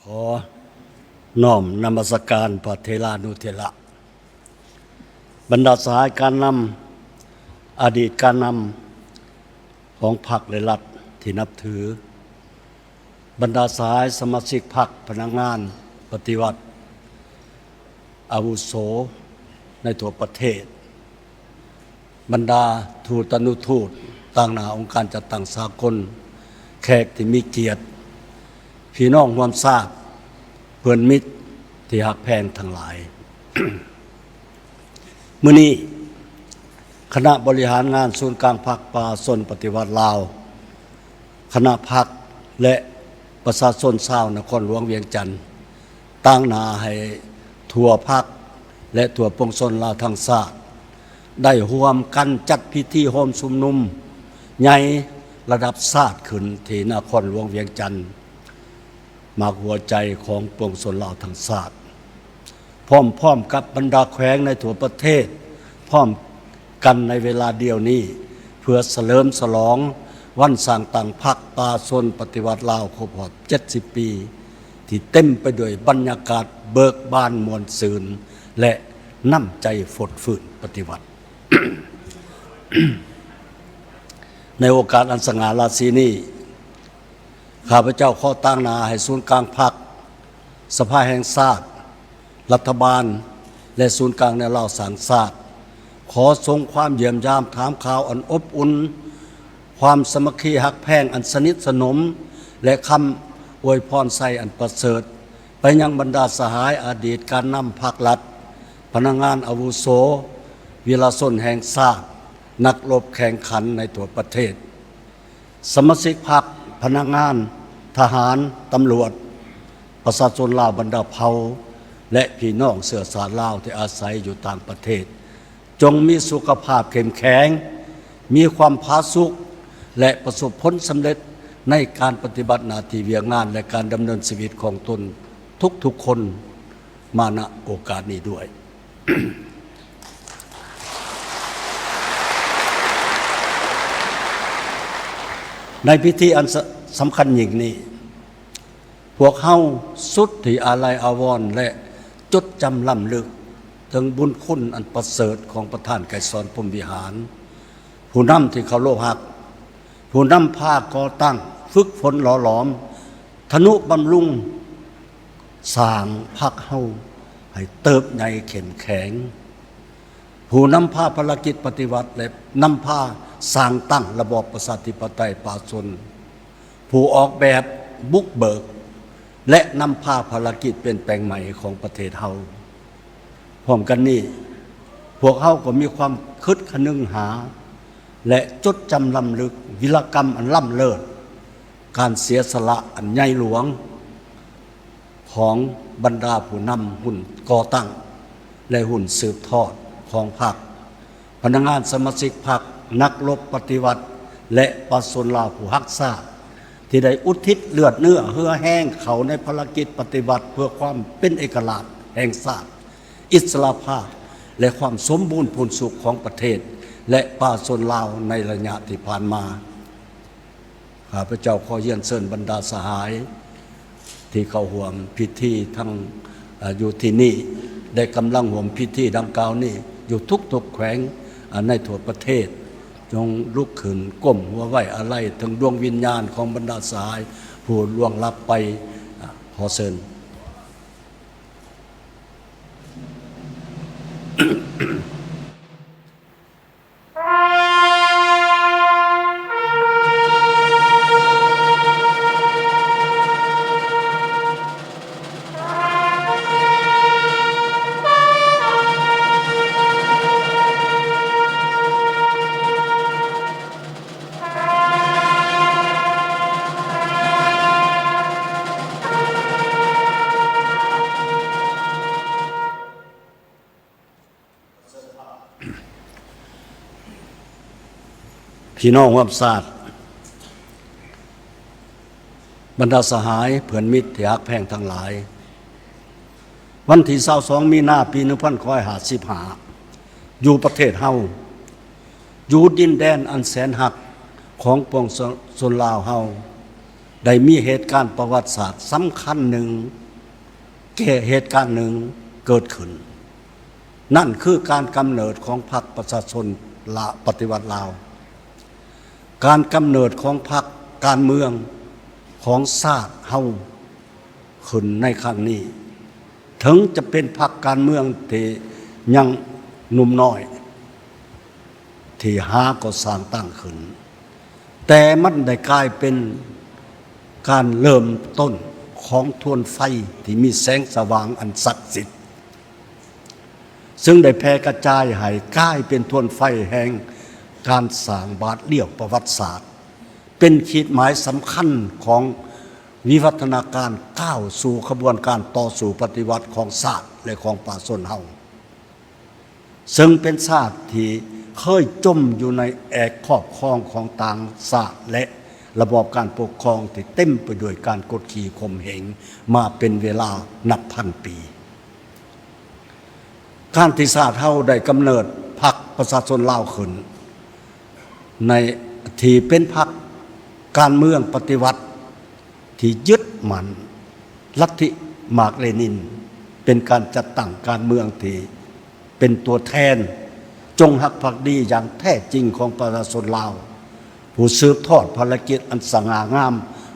ขอน้อมนมัสการพระเทรานุเถระบรรดาสหายการนำอดีตการนำของพรรคและรัฐที่นับถือบรรดาสหายสมาชิกพรรคพนักงานปฏิวัติอาวุโสในทั่วประเทศบรรดาทูตอนุทูตต่างหน้าองค์การจัดตั้งสากลแขกที่มีเกียรติพี่น้องร่วมชาติเพื่อนมิตรที่หักแพงทั้งหลาย มื้อนี้คณะบริหารงานศูนย์กลางพรรคป่าชนปฏิวัติลาวคณะพรรคและประชาชนชาวนครหลวงเวียงจันทน์ตั้งหน้าให้ทั่วพรรคและทั่วปวงชนลาวทั้งชาติได้ร่วมกันจัดพิธีโฮมชุมนุมใหญ่ระดับชาติขึ้นที่นครหลวงเวียงจันทน์มาหัวใจของปวงชนลาวทั้งชาติพร้อมกับบรรดาแขวงในทั่วประเทศพร้อมกันในเวลาเดียวนี้เพื่อเฉลิมฉลองวันสร้างตั้งพรรคป่าชนปฏิวัติลาวครบรอบ70 ปีที่เต็มไปด้วยบรรยากาศเบิกบานม่วนซื่นและน้ำใจฝดฝืนปฏิวัติ ในโอกาสอันสง่าราศีนี้ข้าพเจ้าขอตั้งหน้าให้ศูนย์กลางพรรคสภาแห่งชาติรัฐบาลและศูนย์กลางแนวเล่าสางชาติขอทรงความเยี่ยมยามถามข่าวอันอบอุ่นความสมัคคีหักแพงอันสนิทสนมและคำอวยพรใส่อันประเสริฐไปยังบรรดาสหายอดีตการนำพรรครัฐพนักงานอาวุโสวีรชนแห่งชาตินักรบแข่งขันในทั่วประเทศสมาชิกพรรคพนักงานทหารตำรวจประชาชนลาวบรรดาเผ่าและพี่น้องเชื้อสายลาวที่อาศัยอยู่ต่างประเทศจงมีสุขภาพเข้มแข็งมีความผาสุกและประสบผลสำเร็จในการปฏิบัติหน้าที่เวียงงานและการดำเนินชีวิตของตนทุกคนมาณโอกาสนี้ด้วย ในพิธีอันสำคัญยิ่งนี้พวกเฮาสุดที่อาลัยอาวรณ์และจดจำล้ำลึกถึงบุญคุณอันประเสริฐของประธานไกรสอนพรหมวิหารผู้นำที่เคารพรักผู้นำพาก่อตั้งฝึกฝนหล่อหลอมทนุบำรุงสร้างพรรคเฮาให้เติบใหญ่เข้มแข็งผู้นำพาภารกิจปฏิวัติและนำพาสร้างตั้งระบอบประชาธิปไตยป่าชนผู้ออกแบบบุกเบิกและนำพาภารกิจเปลี่ยนแปลงใหม่ของประเทศเฮาพร้อมกันนี้พวกเฮาก็มีความคิดคนึงหาและจดจำล้ำลึกวีรกรรมอันล้ำเลิศการเสียสละอันใหญ่หลวงของบรรดาผู้นำหุ่นก่อตั้งและหุ่นสืบทอดของพรรคพนักงานสมาชิกพรรคนักรบปฏิวัติและประชาชนลาวผู้รักษาที่ได้อุทิศเลือดเนื้อเหือแห้งเขาในภารกิจปฏิบัติเพื่อความเป็นเอกราชแห่งชาติอิสรภาพและความสมบูรณ์ผลสุขของประเทศและประชาชนลาวในระยะที่ผ่านมาข้าพเจ้าขอเยี่ยมเชิญบรรดาสหายที่เข้าร่วมพิธีทั้งอยู่ที่นี่ได้กำลังร่วมพิธีดังกล่าวนี้อยู่ทุกแขวงในทั่วประเทศจงลุกขึ้นก้มหัวไหวอะไรถึงดวงวิญญาณของบรรดาสหายผู้ล่วงลับไปขอเชิญ พี่น้องร่วมชาติบรรดาสหายเพื่อนมิตรที่รักแพงทั้งหลายวันที่22 มีนาคม ปี1955อยู่ประเทศเฮาอยู่ดินแดนอันแสนหักของปวงชนลาวเฮา ได้มีเหตุการณ์ประวัติศาสตร์สำคัญหนึ่งเหตุการณ์หนึ่งเกิดขึ้นนั่นคือการกำเนิดของพรรคประชาชนปฏิวัติลาวการกำเนิดของพรรคการเมืองของชาติเฮาขึ้นในครั้งนี้ถึงจะเป็นพรรคการเมืองที่ยังหนุ่มน้อยที่หาก็สร้างตั้งขึ้นแต่มันได้กลายเป็นการเริ่มต้นของทวนไฟที่มีแสงสว่างอันศักดิ์สิทธิ์ซึ่งได้แพร่กระจายให้กลายเป็นทวนไฟแห่งการสร้างบาทเลี้ยวประวัติศาสตร์เป็นขีดหมายสำคัญของวิวัฒนาการก้าวสู่ขบวนการต่อสู่ปฏิวัติของชาติและของป่าชนเฮาซึ่งเป็นชาติที่เคยจมอยู่ในแอกครอบครองของต่างชาติและระบอบการปกครองที่เต็มไปด้วยการกดขี่ข่มเหงมาเป็นเวลานับพันปีการที่ชาติเฮาได้กำเนิดพรรคประชาชนลาวขึ้นในที่เป็นพรรคการเมืองปฏิวัติที่ยึดมั่นลัทธิมาร์กเลนินเป็นการจัดตั้งการเมืองที่เป็นตัวแทนจงรักภักดีอย่างแท้จริงของประชาชนลาวผู้สืบทอดภารกิจอันสง่างาม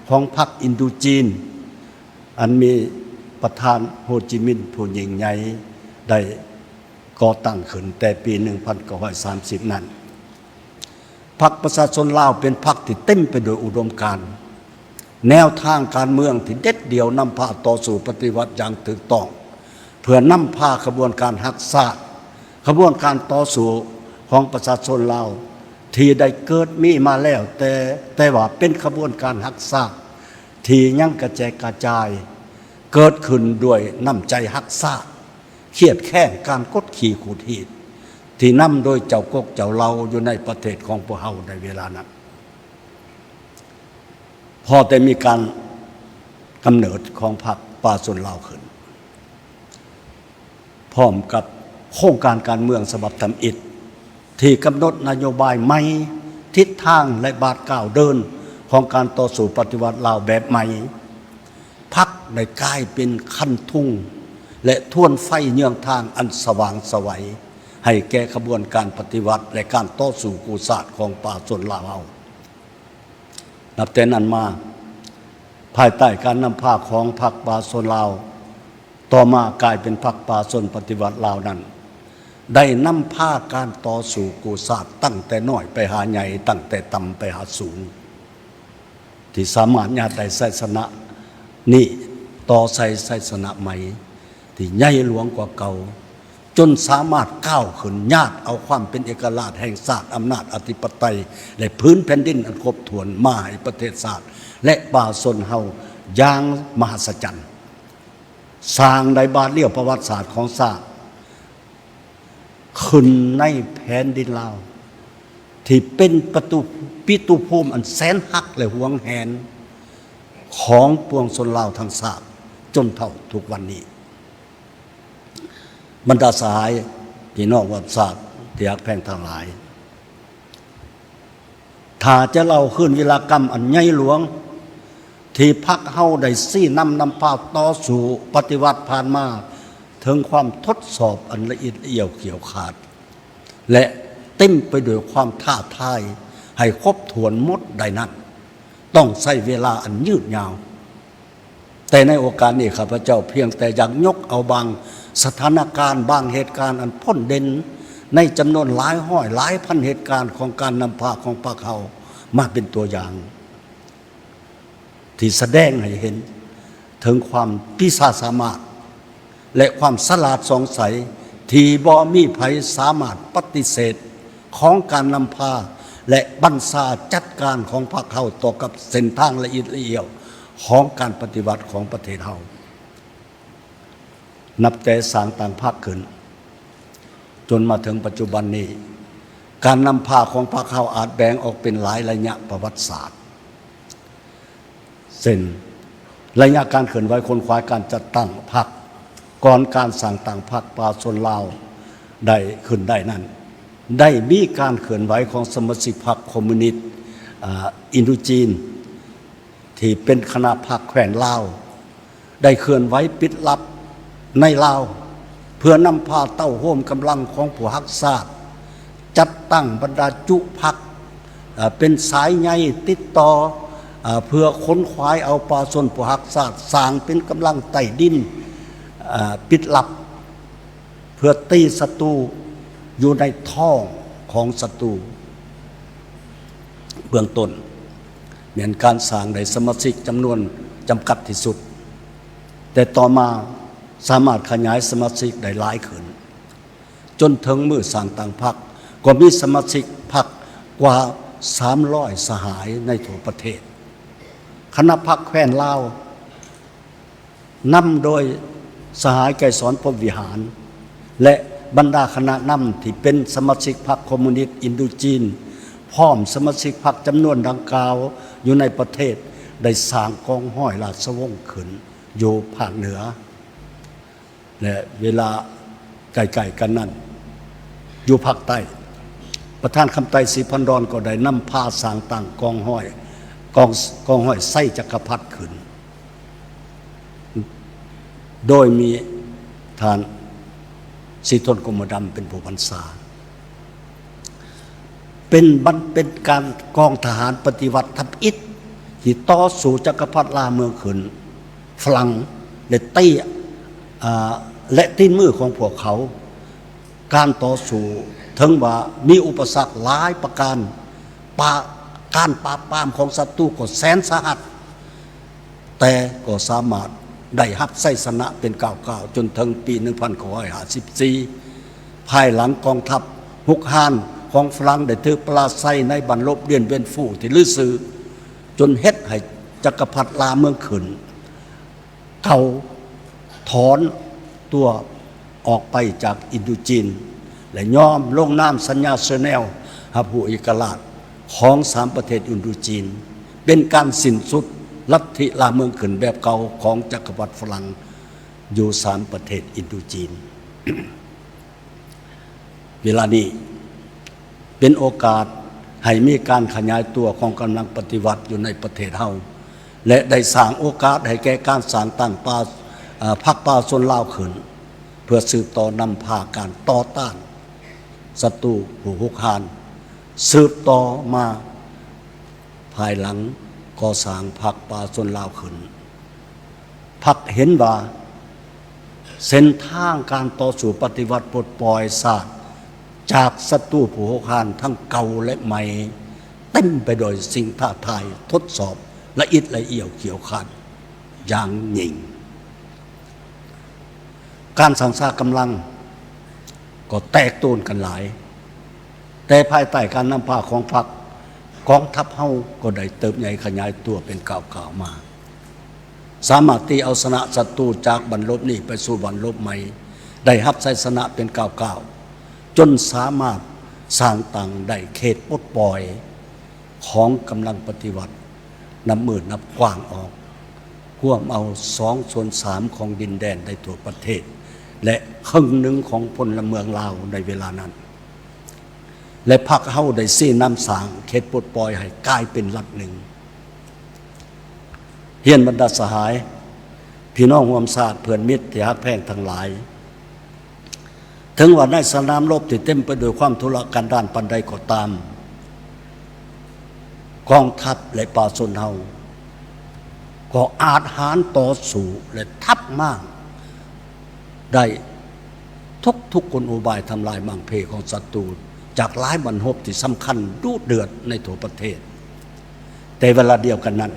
ของพรรคอินโดจีนอันมีประธานโฮจิมินห์ผู้ยิ่งใหญ่ได้ก่อตั้งขึ้นแต่ปี 1930 นั้นพรรคประชาชนลาวเป็นพรรคที่เต็มไปด้วยอุดมการณ์แนวทางการเมืองที่เด็ดเดี่ยวนำพาต่อสู่ปฏิวัติอย่างถูกต้องเพื่อนำพาขบวนการรักษาขบวนการต่อสู้ของประชาชนลาวที่ได้เกิดมีมาแล้วแต่ว่าเป็นขบวนการรักษาที่ยังกระจายกระจายเกิดขึ้นด้วยน้ำใจรักษาเครียดแค้นการกดขี่ขูดหีดที่นำโดยเจ้ากกเจ้าเราอยู่ในประเทศของพวกเฮาในเวลานั้นพอแต่มีการกำเนิดของพรรคป่าชนลาวขึ้นพร้อมกับโครงการการเมืองฉบับทำอิฐที่กำหนดนโยบายใหม่ทิศทางและบาทก้าวเดินของการต่อสู้ปฏิวัติลาวแบบใหม่พรรคได้กลายเป็นคันทุ่งและท่วนไฟเยืองทางอันสว่างไสวให้แก่ขบวนการปฏิวัติและการต่อสู้กู้ชาติของป่าชนลาวนับแต่นั้นมาภายใต้การนำพาของพรรคป่าชนลาวต่อมากลายเป็นพรรคป่าชนปฏิวัติลาวนั้นได้นำพาการต่อสู้กู้ชาติตั้งแต่น้อยไปหาใหญ่ตั้งแต่ต่ำไปหาสูงที่สามารถญาติได้ไสชนะนี่ต่อไสชนะใหม่ที่ใหญ่หลวงกว่าเก่าจนสามารถก้าวขึ้นญาติเอาความเป็นเอกราชแห่งชาติอำนาจอธิปไตยและพื้นแผ่นดินอันครบถ้วนมาให้ประเทศชาติและป่าชนเฮาอย่างมหัศจรรย์สร้างได้บาทเลี้ยวประวัติศาสตร์ของชาติขึ้นในแผ่นดินลาวที่เป็นปิตุภูมิอันแสนฮักและหวงแหนของปวงชนลาวทั้งชาติจนเท่าทุกวันนี้บรรดาสหายพี่น้องประวัติศาสตร์ที่รักแพงทั้งหลายถ้าจะเล่าขึ้นวีรกรรมอันใหญ่หลวงที่พรรคเฮาได้ซี่นำพาต่อสู่ปฏิวัติผ่านมาถึงความทดสอบอันละเอียดเอี่ยวเกี่ยวขาดและเต็มไปด้วยความท้าทายให้ครบถ้วนหมดใดนั้นต้องใช้เวลาอันยืดยาวแต่ในโอกาสนี้ข้าพเจ้าเพียงแต่อยากยกเอาบางสถานการณ์บางเหตุการณ์อันพ้นเด่นในจำนวนหลายห้อยหลายพันเหตุการณ์ของการนำพาของพรรคเฮามาเป็นตัวอย่างที่แสดงให้เห็นถึงความพิศาจสามารถและความฉลาดสงสัยที่บ่มีไผสามารถปฏิเสธของการนำพาและบัญชาจัดการของพรรคเฮาต่อกับเส้นทางละเอียดละเอียวของการปฏิวัติของประเทศเฮานับแต่สร้างต่างพรรคขึ้นจนมาถึงปัจจุบันนี้การนำพาของพรรคเฮาอาจแบ่งออกเป็นหลายระยะประวัติศาสตร์เช่นระยะการเคลื่อนไหวคนควายการจัดตั้งพรรคก่อนการสั่งต่างพรรคป่าชนลาวได้ขึ้นได้นั้นได้มีการเคลื่อนไหวของสมาชิกพรรคคอมมิวนิสต์อินโดจีน ที่เป็นคณะพรรคแขวนลาวได้เคลื่อนไหวปิดลับในลาวเพื่อนำพาเต้าโฮมกำลังของผู้ฮักษาจัดตั้งบรรดาจุพรรคเป็นสายใยติดต่อเพื่อค้นคว้าเอาปลาส่วนผู้ฮักษาสร้างเป็นกำลังไต่ดินปิดลับเพื่อตีศัตรูอยู่ในท้องของศัตรูเบื้องต้นเหมือนการสร้างในสมาชิกจำนวนจำกัดที่สุดแต่ต่อมาสามารถขยายสมาชิกได้หลายขึ้นจนถึงมือสร้างต่างพรรคก็มีสมาชิกพรรคกว่า300 สหายในทั่วประเทศคณะพรรคแขวนลาวนำโดยสหายไกรสอนพรหมวิหารและบรรดาคณะนำที่เป็นสมาชิกพรรคคอมมิวนิสต์อินโดจีนพร้อมสมาชิกพรรคจำนวนดังกล่าวอยู่ในประเทศได้สร้างกองห้อยราชวงศ์ขึ้นอยู่ภาคเหนือและเวลาใกล้ๆกันนั้นอยู่ภาคใต้ประธานคำไต้ศรีพันดรก็ได้นำพาสร้างตั้งกองห้อยไส้จักรพรรดิขึ้นโดยมีท่านศรีทนกรมดำเป็นผู้บัญชาเป็นการกองทหารปฏิวัติทับอิฐที่ต่อสู้จักรพรรดิลาเมืองขึ้นฝรั่งและตีนมือของพวกเขาการต่อสู้ถึงว่ามีอุปสรรคหลายประการการปราบปรามของศัตรูก็แสนสาหัสแต่ก็สามารถได้รับชัยชนะเป็นก้าวๆจนถึงปี1954ภายหลังกองทัพฮุกฮานของฝรั่งได้ถือปราศัยในบันลบเดียนเวียนฟู่ที่ลือซื้อจนเฮ็ดให้จักรพรรดิลาเมืองขึ้นเขาถอนตัวออกไปจากอินโดจีนและยอมลงนามสัญญาเซเนลรับผู้เอกราชของ3 ประเทศอินโดจีนเป็นการสิ้นสุดลัทธิลาเมืองขึ้นแบบเก่าของจักรวรรดิฝรั่งอยู่3 ประเทศอินโดจีน เวลานี้เป็นโอกาสให้มีการขยายตัวของกำลังปฏิวัติอยู่ในประเทศเฮาและได้สร้างโอกาสให้แก่การสร้างตั้งพรรคป่าชนลาวขึ้นเพื่อสืบต่อนำพาการต่อต้านศัตรูผู้ฮุกฮานสืบต่อมาภายหลังก่อสร้างพรรคป่าชนลาวขึ้นพรรคเห็นว่าเส้นทางการต่อสู้ปฏิวัติปลดปล่อยศาสตร์จากศัตรูผู้ฮุกฮานทั้งเก่าและใหม่เต็มไปโดยสิ่งท้าทายทดสอบละเอียดละเอียดเกี่ยวขันอย่างยิ่งการสังสากำลังก็แตกตูนกันหลายแต่ภายใต้การนำพาของพรรคกองทัพเฮาก็ได้เติบใหญ่ขยายตัวเป็นก้าวๆมาสามารถตีเอาชนะศัตรูจากบรรลบนี้ไปสู่บรรลบใหม่ได้รับชัยชนะเป็นก้าวๆจนสามารถสร้างตั้งได้เขตปลดปล่อยของกำลังปฏิวัตินับหมื่นนับกว้างออกร่วมเอา2/3ของดินแดนในทั่วประเทศและครึ่งหนึ่งของพลเมืองลาวในเวลานั้นและพรรคเฮาได้ซี่นำสร้างเขตปลดปล่อยให้กลายเป็นรัฐหนึ่งเฮียนบรรดาสหายพี่น้องร่วมชาติเพื่อนมิตรที่ฮักแพงทั้งหลายถึงว่าในสนามรบที่เต็มไปด้วยความทุรกันดารปานใดก็ตามกองทัพและป่าชนเฮาก็อาจหารต่อสู้และทับมากได้ทุกกลอุบายทำลายมังเพของศัตรูจากหลายบรรพบที่สำคัญดุเดือดในทั่วประเทศแต่เวลาเดียวกันนั้น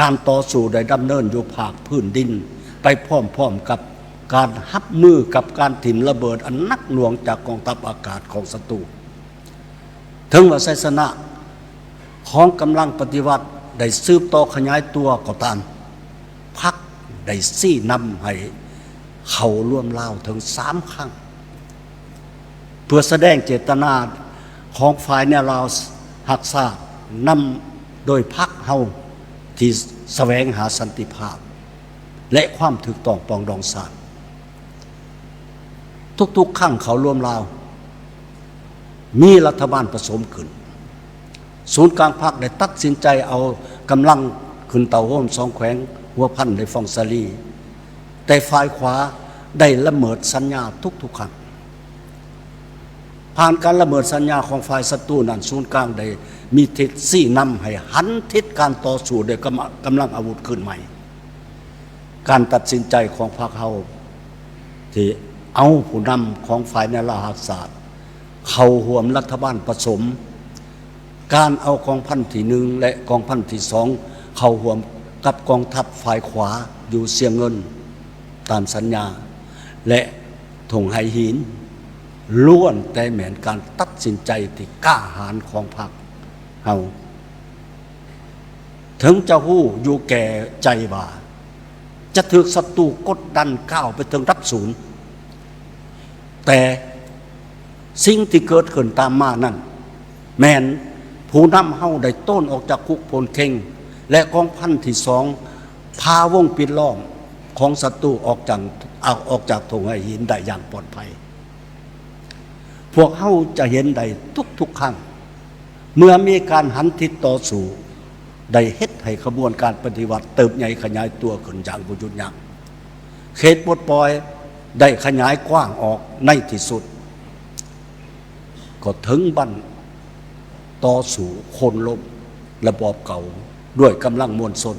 การต่อสู้ได้ดำเนินอยู่ภาคพื้นดินไปพร้อมๆกับการรับมือกับการถิ่มระเบิดอันนักหน่วงจากกองทัพอากาศของศัตรูถึงว่าชัยชนะของกำลังปฏิวัติได้สืบต่อขยายตัวก็ตามพรรคได้ซี่นำให้เขาร่วมลาวถึง3 ครั้งเพื่อแสดงเจตนาของฝ่ายแนวลาวหักษานำโดยพรรคเฮาที่แสวงหาสันติภาพและความถูกต้องปรองดองศาสตร์ทุกๆครั้งเขาร่วมลาวมีรัฐบาลผสมขึ้นศูนย์กลางพรรคได้ตัดสินใจเอากำลัง ขึ้นเตาโฮมสองแขวงหัวพันในฟองซาลีแต่ฝ่ายขวาได้ละเมิดสัญญาทุกครั้งผ่านการละเมิดสัญญาของฝ่ายศัตรูนั้นศูนย์กลางได้มีทิศซี่นำให้หันทิศการต่อสู้ด้วยกำลังอาวุธขึ้นใหม่การตัดสินใจของพรรคเฮาที่เอาผู้นำของฝ่ายนราศาสตร์เข้าร่วมรัฐบาลผสมการเอากองพันที่1และกองพันที่2เข้าร่วมกับกองทัพฝ่ายขวาอยู่เสียงเงินตามสัญญาและถงไหหินล้วนแต่แม้นการตัดสินใจที่กล้าหาญของพรรคเฮาถึงจะฮู้อยู่แก่ใจว่าจะถูกศัตรูกดดันก้าวไปถึงรับศูนย์แต่สิ่งที่เกิดขึ้นตามมานั้นแม้นผู้นำเฮาได้ต้นออกจากคุกโพนเข่งและกองพันที่2พาวงปิดล้อมของศัตรูออกจากถงไหหินได้อย่างปลอดภัยพวกเฮาจะเห็นได้ทุกครั้งเมื่อมีการหันทิศต่อสู้ได้เฮ็ดให้ขบวนการปฏิวัติเติบใหญ่ขยายตัวขึ้นอย่างบ่หยุดยั้งเขตปลดปล่อยได้ขยายกว้างออกในที่สุดก็ถึงบั้นต่อสู้โค่นล้มระบอบเก่าด้วยกำลังมวลชน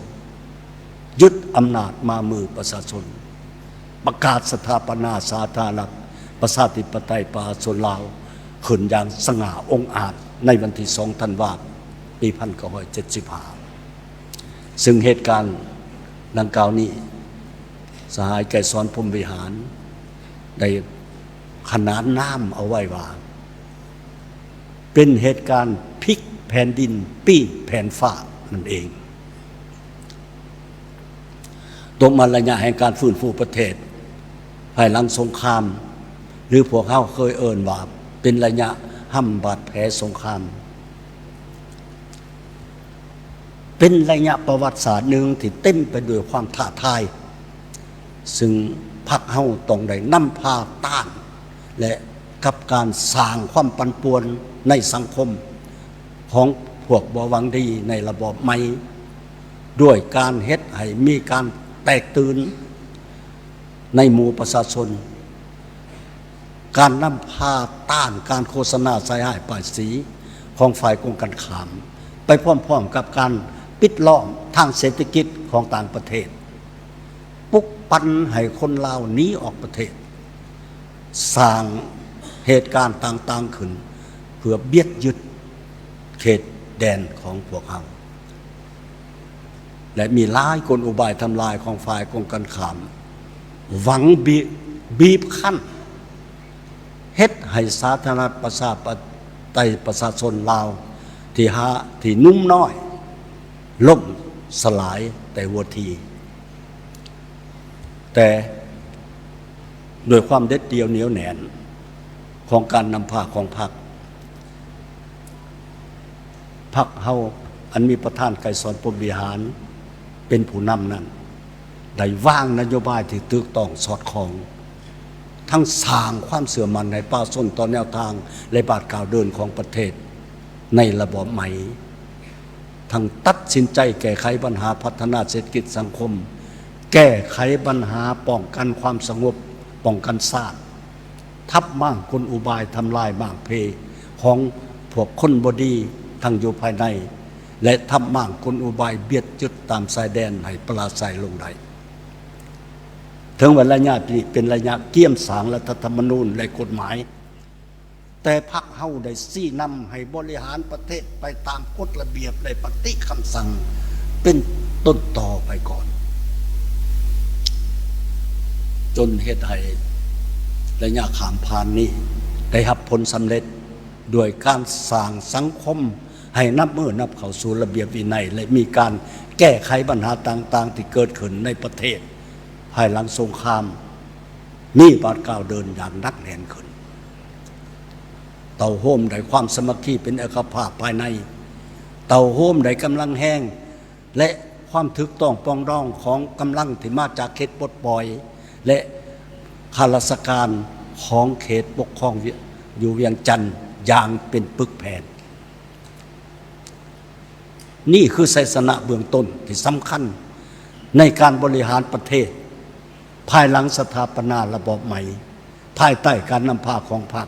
ยึดอำนาจมามือประชาชนประกาศสถาปนาสาธารณรัฐประชาธิปไตยประชาชนลาวขึ้นอย่างสง่าองอาจในวันที่2 ธันวาคม ปี 1975 ซึ่งเหตุการณ์ดังกล่าวนี้สหายไกรสอนพรหมวิหารได้ขนานนามเอาไว้ว่าเป็นเหตุการณ์พลิกแผ่นดินปีนแผ่นฟ้านั่นเองตกมาระยะแห่งการฟื้นฟูประเทศภายหลังสงครามหรือพวกเขาเคยเอ่ยว่าเป็นระยะห้ำบาดแผลสงครามเป็นระยะประวัติศาสตร์หนึ่งที่เต็มไปด้วยความท้าทายซึ่งพรรคเฮาต้องได้นำพาต้านและกับการสร้างความปั่นป่วนในสังคมของพวกบ่หวังดีในระบอบใหม่ด้วยการเฮ็ดให้มีการแตกตื่นในหมู่ประชาชนการนำพาต้านการโฆษณาใส่ร้ายป้ายสีของฝ่ายกงกันขามไปพร้อมๆกับการปิดล้อมทางเศรษฐกิจของต่างประเทศปลุกปั่นให้คนลาวหนีออกประเทศสร้างเหตุการณ์ต่างๆขึ้นเพื่อเบียดยึดเขตแดนของพวกเขาและมีหลายกลอุบายทำลายของฝ่ายกงกันขามหวังบีบคั้นเฮ็ดให้สาธารณรัฐประชาธิปไตยประชาชนลาวที่นุ่มน้อยล่มสลายแต่หัวทีแต่โดยความเด็ดเดี่ยวเหนียวแน่นของการนำพาของพรรคเฮาอันมีประธานไกรสอนพรหมวิหารเป็นผู้นำนั้นได้วางนโยบายที่ถูกต้องสอดคล้องทั้งสร้างความเสื่อมมั่นในประชาชนต่อแนวทางและบาทกล่าวเดินของประเทศในระบอบใหม่ทั้งตัดสินใจแก้ไขปัญหาพัฒนาเศรษฐกิจสังคมแก้ไขปัญหาป้องกันความสงบป้องกันชาติทับมั่งกลอุบายทำลายมั่งเพของพวกคนบดีทั้งอยู่ภายในและทับมั่งกลอุบายเบียดยึดตามชายแดนให้ปราศัยลงได้ถึงวันระยะนี้เป็นระยะเกี่ยมสางรัฐธรรมนูญและกฎหมายแต่พรรคเฮาได้ชี้นำให้บริหารประเทศไปตามกฎระเบียบและปฏิคำสั่งเป็นต้นต่อไปก่อนจนเหตุให้ระยะขามผ่านนี้ได้รับผลสำเร็จด้วยการสร้างสังคมให้นับเข้าสู่ระเบียบวินัยและมีการแก้ไขปัญหาต่างๆที่เกิดขึ้นในประเทศภายหลังสงครามมีบาทก้าวเดินอย่างหนักแน่นขึ้นเต่าโฮมได้ความสมัคคีเป็นเอกภาพภายในเต่าโฮมได้กำลังแห้งและความถูกต้องปรองดองของกำลังที่มาจากเขตปลดปล่อยและข้าราชการของเขตปกครองอยู่เวียงจันทร์อย่างเป็นปึกแผ่น นี่คือไสยชนะเบื้องต้นที่สำคัญในการบริหารประเทศภายหลังสถาปนาระบอบใหม่ภายใต้การนำพาของพรรค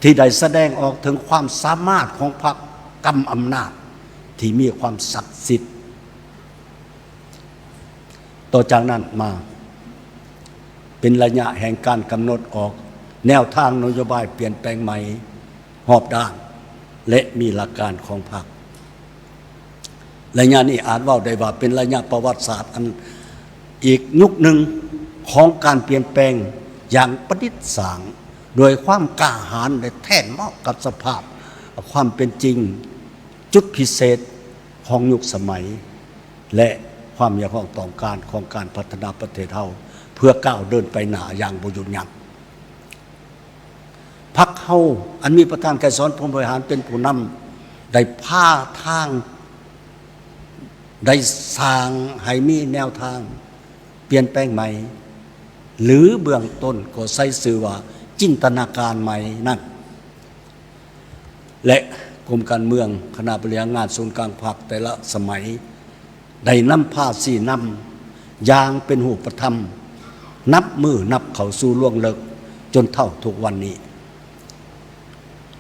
ที่ได้แสดงออกถึงความสามารถของพรรคกำอำนาจที่มีความศักดิ์สิทธิ์ต่อจากนั้นมาเป็นระยะแห่งการกำหนดออกแนวทางนโยบายเปลี่ยนแปลงใหม่รอบด้านและมีหลักการของพรรคระยะนี้อาจว่าได้ว่าเป็นระยะประวัติศาสตร์อันอีกยุคหนึ่งของการเปลี่ยนแปลงอย่างประดิษฐ์สางโดยความกล้าหาญและแท้เหมาะกับสภาพความเป็นจริงจุดพิเศษของยุคสมัยและความอยากต้องการของการพัฒนาประเทศเฮาเพื่อก้าวเดินไปหน้าอย่างบ่หยุดยั้งพรรคเฮาอันมีประธานไกรสอนพรหมบริหารเป็นผู้นำได้พาทางได้สร้างให้มีแนวทางเปลี่ยนแปลงใหม่หรือเบื้องต้นก็ใช้ชื่อว่าจินตนาการใหม่นั่นและกรมการเมืองคณะบริหารงานศูนย์กลางพรรคแต่ละสมัยได้นำพาสี่นำอย่างเป็นหูปธรรมนับมือนับเข้าสู่ล่วงเลิกจนเท่าทุกวันนี้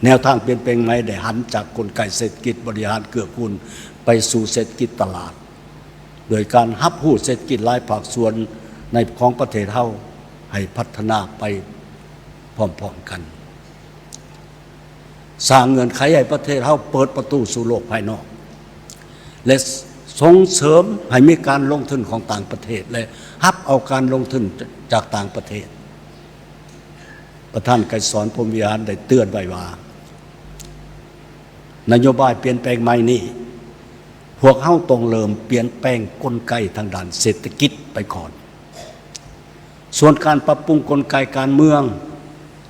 แนวทางเปลี่ยนแปลงใหม่ได้หันจากกลไกเศรษฐกิจบริหารเกื้อกูลไปสู่เศรษฐกิจตลาดโดยการหับหูเศรษฐกิจหลายภาคส่วนในของประเทศเฮาให้พัฒนาไปพร้อมๆกันสร้างเงื่อนไขให้ประเทศเฮาเปิดประตูสู่โลกภายนอกและส่งเสริมให้มีการลงทุนของต่างประเทศและฮับเอาการลงทุนจากต่างประเทศประธานไกรสอนพรหมวิหารได้เตือนไว้ว่านโยบายเปลี่ยนแปลงใหม่นี้พวกเฮาต้องเริ่มเปลี่ยนแปลงกลไกทางด้านเศรษฐกิจไปก่อนส่วนการปรับปรุงกลไกการเมือง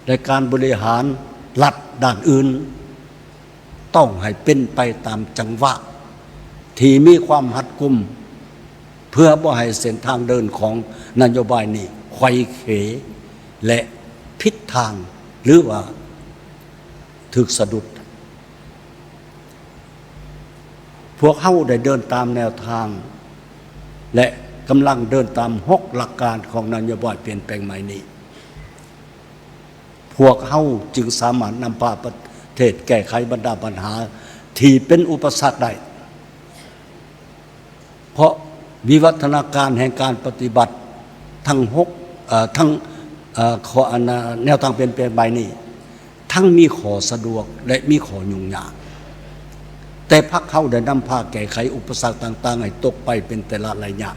และการบริหารรัฐด้านอื่นต้องให้เป็นไปตามจังหวะที่มีความหัดกุมเพื่อบ่ให้เส้นทางเดินของนโยบายนี้ไขว้เขวและผิดทางหรือว่าถึกสะดุดพวกเขาได้เดินตามแนวทางและกำลังเดินตาม6หลักการของนโยบายเปลี่ยนแปลงใหม่นี้พวกเขาจึงสามารถนำพาประเทศแก้ไขบรรดาปัญหาที่เป็นอุปสรรคได้เพราะวิวัฒนาการแห่งการปฏิบัติทั้งข้อแนวทางเปลี่ยนแปลงใหม่นี้ทั้งมีข้อสะดวกและมีข้อยุ่งยากแต่พรรคเขาได้นำพาแก้ไขอุปสรรคต่างๆให้ตกไปเป็นแต่ละระยะ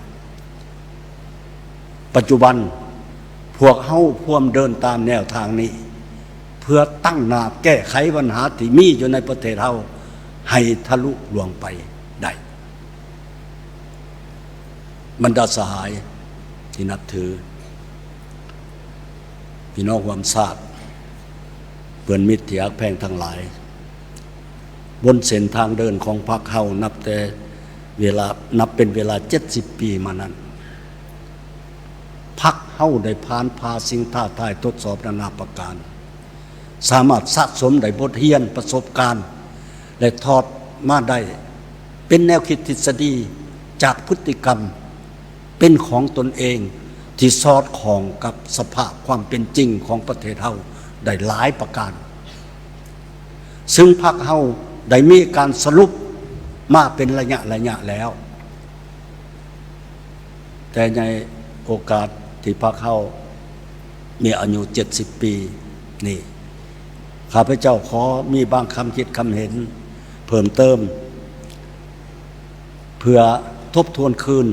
ปัจจุบันพวกเขาพวมเดินตามแนวทางนี้เพื่อตั้งหน้าแก้ไขปัญหาที่มีอยู่ในประเทศเราให้ทะลุลวงไปได้บรรดาสหายที่นับถือพี่น้องความทราบเพื่อนมิตรที่รักแพงทั้งหลายบนเส้นทางเดินของพรรคเฮานับเป็นเวลา70 ปีมานั้นพรรคเฮาได้ผ่านพาสิ่งท้าทายทดสอบนานาประการสามารถสะสมได้บทเรียนประสบการณ์และถอดมาได้เป็นแนวคิดทฤษฎีจากพฤติกรรมเป็นของตนเองที่สอดคล้องกับสภาพความเป็นจริงของประเทศเฮาได้หลายประการซึ่งพรรคเฮาได้มีการสรุปมาเป็นระยะแล้ว แต่ในโอกาสที่พรรคเฮามีอายุ70 ปีนี่ข้าพเจ้าขอมีบางคำคิดคำเห็นเพิ่มเติมเพื่อทบทวนคืน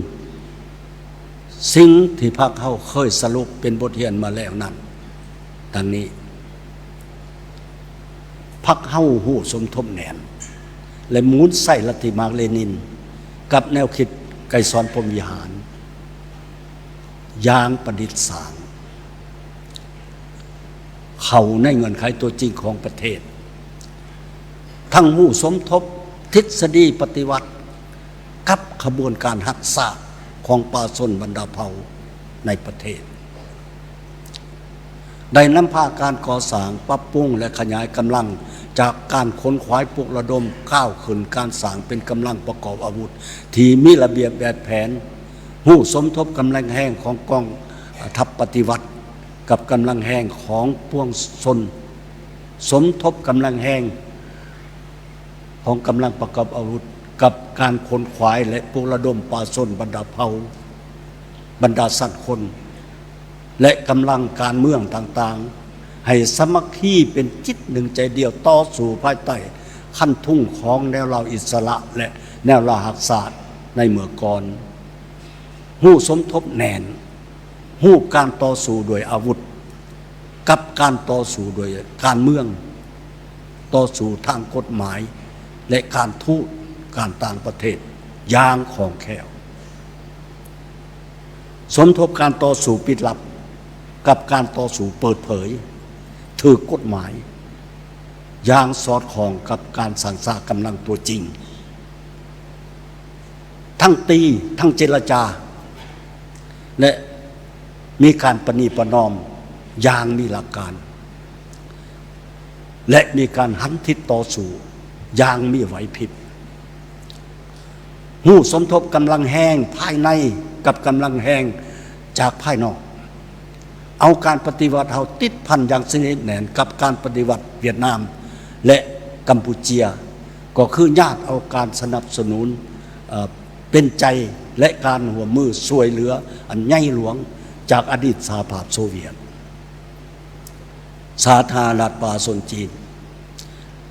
สิ่งที่พรรคเฮาเคยสรุปเป็นบทเรียนมาแล้วนั้นดังนี้พรรคเฮาหู้สมทบแน่นและหมุนใส่ลัทธิมาร์กเลนินกับแนวคิดไกรสอนพรหมวิหารอย่างประดิษฐ์สร้างเข้าในเงื่อนไขตัวจริงของประเทศทั้งหู้สมทบทฤษฎีปฏิวัติกับขบวนการหักษาของปาชนบรรดาเผ่าในประเทศได้นำพาการก่อสร้างปรับปรุงและขยายกำลัง จากการค้นคว้าปลุกระดมก้าวขึ้นการสร้างเป็นกำลังประกอบอาวุธที่มีระเบียบแบบแผนหู้สมทบกำลังแห้งของกองทัพปฏิวัติกับกำลังแห้งของปวงชนสมทบกำลังแห้งของกำลังประกอบอาวุธกับการค้นคว้าและปลุกระดมป่าชนบรรดาเผ่าบรรดาสัตว์คนและกำลังการเมืองต่างๆให้สมัคคีเป็นจิตหนึ่งใจเดียวต่อสู่ภายใต้ขั้นทุ่งของแนวเราอิสระและแนวเราหักศาสตร์ในเมื่อก่อนหู้สมทบแน่นหู้การต่อสู้โดยอาวุธกับการต่อสู้โดยการเมืองต่อสู้ทางกฎหมายและการทูตการต่างประเทศอย่างของแคล่วสมทบการต่อสู้ปิดลับกับการต่อสู้เปิดเผยถือกฎหมายอย่างสอดคล้องกับการสั่งสร้างกำลังตัวจริงทั้งตีทั้งเจรจาและมีการประนีประนอมอย่างมีหลักการและมีการหันทิศต่อสู้อย่างมีไหวพริบหู้สมทบกำลังแห้งภายในกับกำลังแห้งจากภายนอกเอาการปฏิวัติเฮาติดพันอย่างสนิทแน่นกับการปฏิวัติเวียดนามและกัมพูเชียก็คือญาติเอาการสนับสนุนเป็นใจและการหัวมือช่วยเหลืออันใหญ่หลวงจากอดีตสหภาพโซเวียตสาธารณรัฐประชาชนจีน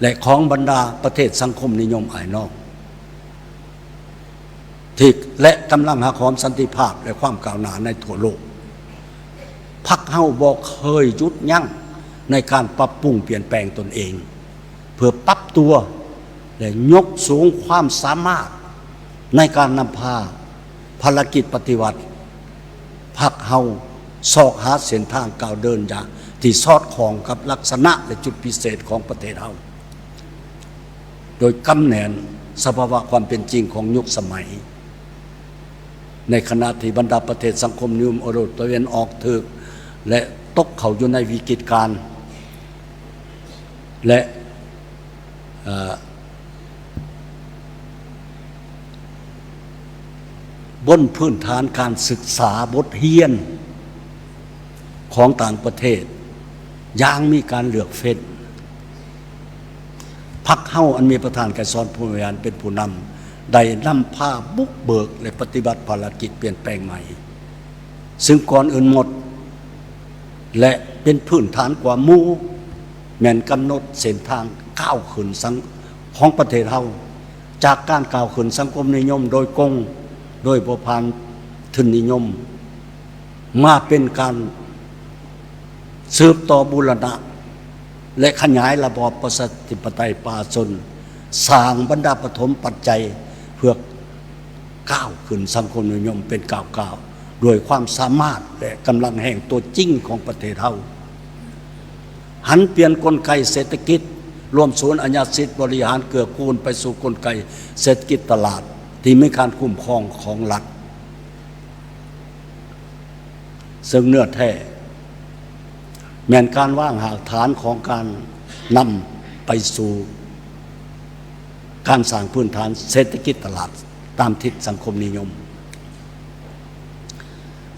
และของบรรดาประเทศสังคมนิยมภายนอกที่และกำลังหาความสันติภาพและความก้าวหน้าในทั่วโลกพรรคเฮาบ่เคยหยุดยั้งในการปรับปรุงเปลี่ยนแปลงตนเองเพื่อปรับตัวและยกสูงความสามารถในการนำพาภารกิจปฏิวัติพรรคเฮาสอกหาเส้นทางก้าวเดินอย่างที่สอดคล้องกับลักษณะและจุดพิเศษของประเทศเฮาโดยกำแหนนสภาวะความเป็นจริงของยุคสมัยในขณะที่บรรดาประเทศสังคมนิยมยุโรปตะวันออกถึกและตกเขาอยู่ในวิกฤตการณ์และบนพื้นฐานการศึกษาบทเรียนของต่างประเทศอย่างมีการเลือกเฟ้นพรรคเฮาอันมีประธานไกรสอนภูมิยานเป็นผู้นำได้นำพาบุกเบิกและปฏิบัติภารกิจเปลี่ยนแปลงใหม่ซึ่งก่อนอื่นหมดและเป็นพื้นฐานกว่าหมู่แม่นกำหนดเส้นทางก้าวขึ้นของประเทศเฮาจากการก้าวขึ้นสังคมนิยมโดยกงโดยประพันธ์ทุนนิยมมาเป็นการสืบต่อบูรณะและขยายระบอบประชาธิปไตยประชาชนสร้างบรรดาปฐมปัจจัยเพื่อก้าวขึ้นสังคมนิยมเป็นก้าวด้วยความสามารถและกำลังแห่งตัวจริงของประเทศเฮาหันเปลี่ยนกลไกเศรษฐกิจรวมศูนย์อาญาสิทธิบริหารเกื้อกูลไปสู่กลไกเศรษฐกิจตลาดที่มีการคุ้มครองของรัฐซึ่งเนื้อแท้แม้นการวางหากฐานของการนำไปสู่การสร้างพื้นฐานเศรษฐกิจตลาดตามทิศสังคมนิยม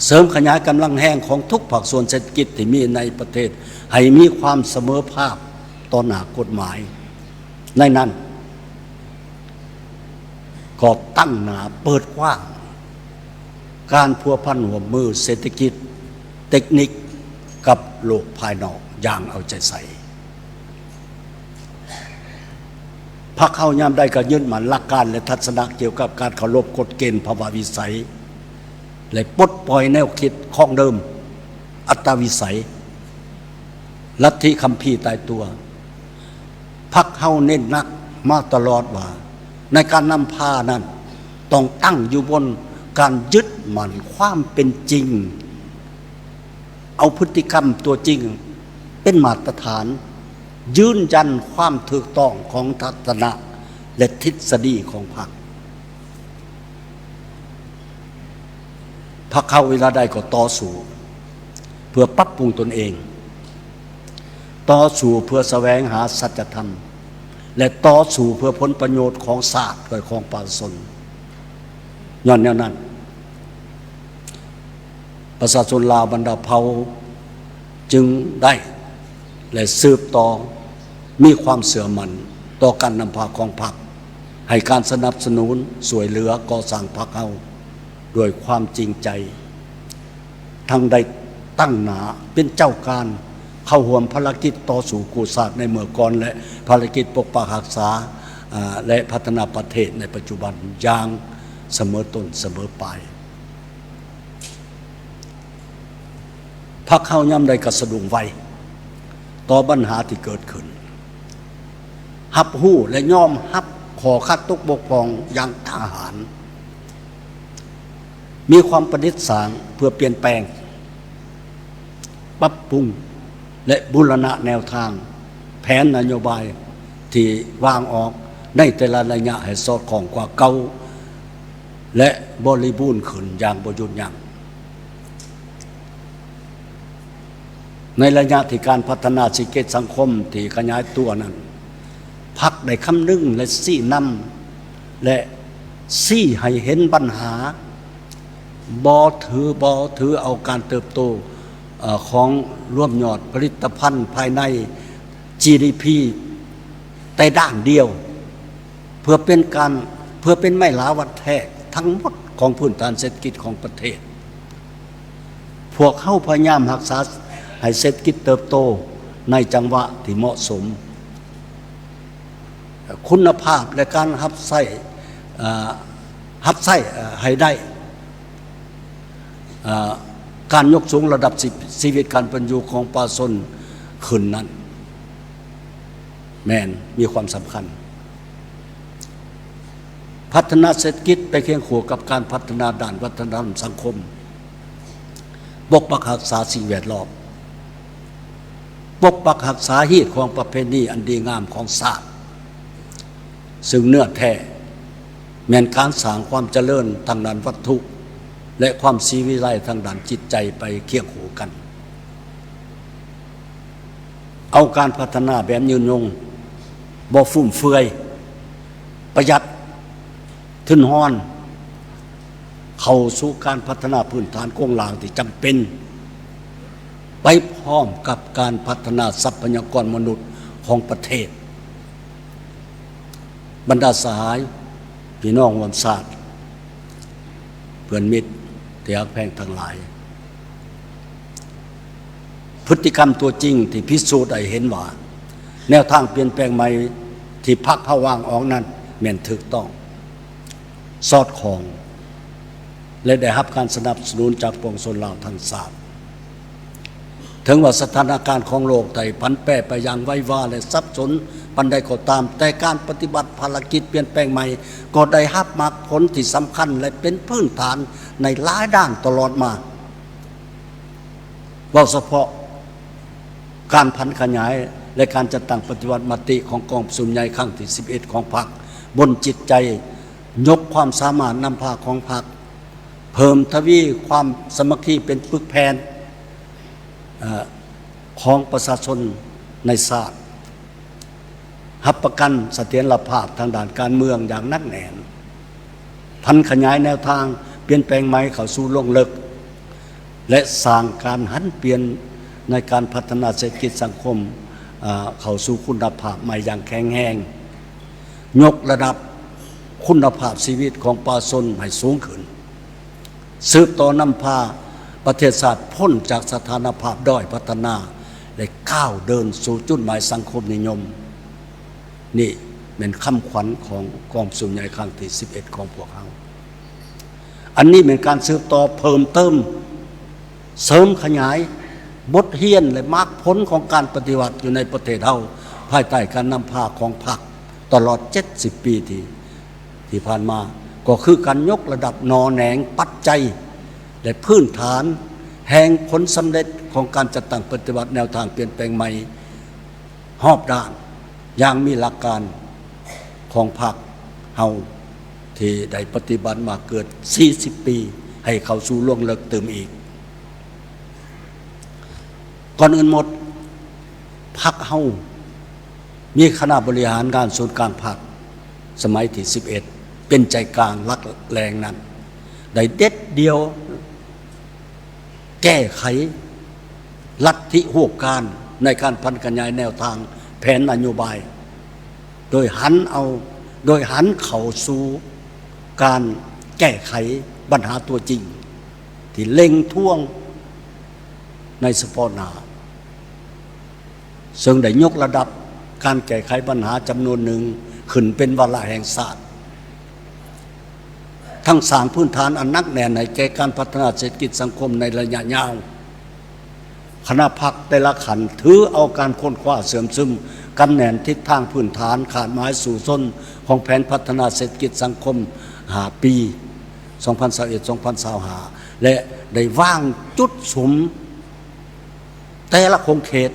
เสริมขยายกำลังแห้งของทุกภาคส่วนเศรษฐกิจที่มีในประเทศให้มีความเสมอภาคต่อหน้ากฎหมายในนั้นก็ตั้งหน้าเปิดกว้างการพัวพันหัวมือเศรษฐกิจเทคนิคกับโลกภายนอกอย่างเอาใจใส่พรรคเฮายามใดก็ยึดมั่นหลักการและทัศนะเกี่ยวกับการเคารพกฎเกณฑ์ภาวะวิสัยและปลดปล่อยแนวคิดของเดิมอัตตวิสัยลัทธิคัมภีร์ตายตัวพรรคเฮาเน้นนักมาตลอดว่าในการนำพานั้นต้องตั้งอยู่บนการยึดมั่นความเป็นจริงเอาพฤติกรรมตัวจริงเป็นมาตรฐานยืนยันความถูกต้องของทัศนะและทฤษฎีของพรรคเข้าเวลาใดก็ต่อสู้เพื่อปรับปรุงตนเองต่อสู้เพื่อแสวงหาสัจธรรม และต่อสู้เพื่อผลประโยชน์ของชาติและของประชาชนย้อนแนวนั้นประชาชนลาวบรรดาเผ่าจึงได้และสืบต่อมีความเสื่อมั่นต่อการนำพาของพรรคให้การสนับสนุนสวยเหลือก่อสร้างพรรคเฮาด้วยความจริงใจทั้งได้ตั้งหนาเป็นเจ้าการเข้าร่วมภารกิจต่อสู้กู้ชาติในเมื่อก่อนและภารกิจปกปักรักษาและพัฒนาประเทศในปัจจุบันอย่างเสมอต้นเสมอปลายพรรคเฮาย่ำใดกระสะดุ้งไวต่อปัญหาที่เกิดขึ้นหับหู้และยอมหับขอคัดตกบกพร่องอย่างทหารมีความประดิษฐ์สารเพื่อเปลี่ยนแปลงปรับปรุงและบูรณะแนวทางแผนนโยบายที่วางออกในแต่ละระยะให้สอดคล้องกว่าเก่าและบริบูรณ์ขึ้นอย่างบ่หยุดยั้งในระยะที่การพัฒนาเศรษฐกิจสังคมที่ขยายตัวนั้นพรรคได้คำนึงและชี้นำและชี้ให้เห็นปัญหาบ่ถือเอาการเติบโตของร่วมยอดผลิตภัณฑ์ภายใน GDP แต่ด้านเดียวเพื่อเป็นไม้หลาวัดแท้ทั้งหมดของพื้นฐานเศรษฐกิจของประเทศพวกเขาพยายามรักษาให้เศรษฐกิจเติบโตในจังหวะที่เหมาะสมคุณภาพและการรับใช้ให้ได้การยกสูงระดับชีวิตการเป็นอยู่ของประชาชนขึ้นนั้นแม่นมีความสำคัญพัฒนาเศรษฐกิจไปเคียงคู่กับการพัฒนาด้านวัฒนธรรมสังคมปกปักรักษาสิ่งแวดล้อมปกปักรักษาฮีตของประเพณีอันดีงามของชาติซึ่งเนื้อแท้แม่นการสร้างความเจริญทางด้านวัตถุและความสีวิไลทางด้านจิตใจไปเคียงคู่กันเอาการพัฒนาแบบยืนยงบ่ฟุ่มเฟือยประหยัดทุนห้อนเข้าสู่การพัฒนาพื้นฐานโครงหลังที่จำเป็นไปพร้อมกับการพัฒนาทรัพยากรมนุษย์ของประเทศบรรดาสหายพี่น้องร่วมชาติเพื่อนมิตรที่รักแพงทั้งหลายพฤติกรรมตัวจริงที่พิสูจน์ได้เห็นว่าแนวทางเปลี่ยนแปลงใหม่ที่พรรคเฮาวางออกนั้นแม่นถูกต้องสอดคล้องและได้รับการสนับสนุนจากปวงชนลาวทั้งชาติถึงว่าสถานการณ์ของโลกไต่ผันแปรไปอย่างไววาและสับสนปันใดก็ตามแต่การปฏิบัติภารกิจเปลี่ยนแปลงใหม่ก็ได้รับมรรคผลที่สำคัญและเป็นพื้นฐานในหลายด้านตลอดมาว่าเฉพาะการพันขยายและการจัดตั้งปฏิวัติมติของกองประชุมใหญ่ครั้งที่11ของพรรคบนจิตใจยกความสามารถนำพาของพรรคเพิ่มทวีความสมัคคีเป็นปึกแผ่นของประชาชนในชาติรับประกันเสถียรภาพทางด้านการเมืองอย่างนักแน่นพันขยายแนวทางเปลี่ยนแปลงใหม่เข้าสู่ลงลึกและสร้างการหันเปลี่ยนในการพัฒนาเศรษฐกิจสังคมเข้าสู่คุณภาพใหม่อย่างแข็งแรงยกระดับคุณภาพชีวิตของประชาชนให้สูงขึ้นสืบต่อนำพาประเทศชาติพ้นจากสถานภาพด้อยพัฒนาและก้าวเดินสู่จุดหมายสังคมนิยมนี่เป็นคำขวัญของกองประชุมใหญ่ครั้งที่11ของพวกเราอันนี้เป็นการสืบต่อเพิ่มเติมเสริมขยายบทเรียนและมรรคผลของการปฏิวัติอยู่ในประเทศเราภายใต้การนำพาของพรรคตลอด70 ปีที่ผ่านมาก็คือการยกระดับนอแหนงปัจจัยและพื้นฐานแห่งผลสำเร็จของการจัดตั้งปฏิวัติแนวทางเปลี่ยนแปลงใหม่รอบด้านอย่างมีหลักการของพรรคเฮาที่ได้ปฏิบัติมาเกิด40 ปีให้เข้าสู่ล่วงเลิกเติมอีกก่อนอื่นหมดพรรคเฮา มีคณะบริหารงานศูนย์กลางภาคสมัยที่11เป็นใจกลางรักแรงนั้นได้เด็ดเดียวแก้ไขลัทธิหัวการในการพันกันยายแนวทางแผนนโยบายโดยหันเข้าสู่การแก้ไขปัญหาตัวจริงที่เล็งท่วงในสปอร์นาซึ่งได้ยกระดับการแก้ไขปัญหาจำนวนหนึ่งขึ้นเป็นวาระแห่งชาติทั้งสร้างพื้นฐานอันนักแน่นในแก่การพัฒนาเศรษฐกิจสังคมในระยะยาวคณะพรรคแต่ละขันถือเอาการค้นคว้าเสริมซึมกันแน่นทิศทางพื้นฐานขาดหมายสู่ส้นของแผนพัฒนาเศรษฐกิจสังคม5 ปี 2021-2025 และได้วางจุดสุมแต่ละคงเขต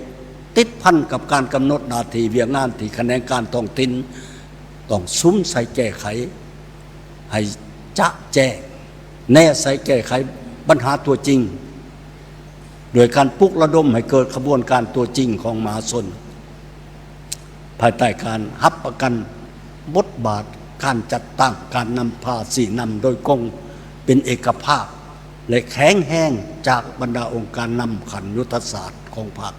ติดพันกับการกำหนดหน้าที่เวียงงานที่แขนงการท้องถิ่นต้องสุมใส่แก้ไขให้จะแจ้งแน่ใส่แก้ไขปัญหาตัวจริงโดยการปลุกระดมให้เกิดขบวนการตัวจริงของมหาชนภายใต้การหับประกันบทบาทการจัดตั้งการนำภาษีนำโดยกงเป็นเอกภาพและแข็งแห้งจากบรรดาองค์การนำขันยุทธศาสตร์ของพรรค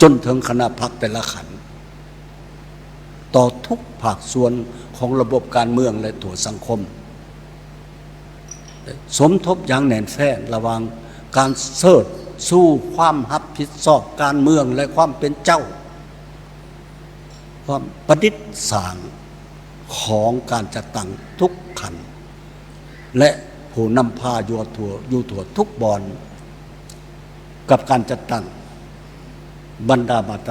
จนถึงคณะพรรคแต่ละขันต่อทุกภาคส่วนของระบบการเมืองและตัวสังคมสมทบอย่างแน่นแฟ้นระหว่างการเสิร์ชสู้ความรับผิดชอบการเมืองและความเป็นเจ้าความประดิษฐ์สร้างของการจัดตั้งทุกขันและผู้นำพาอยู่ทั่วทุกบอนกับการจัดตั้งบรรดามาต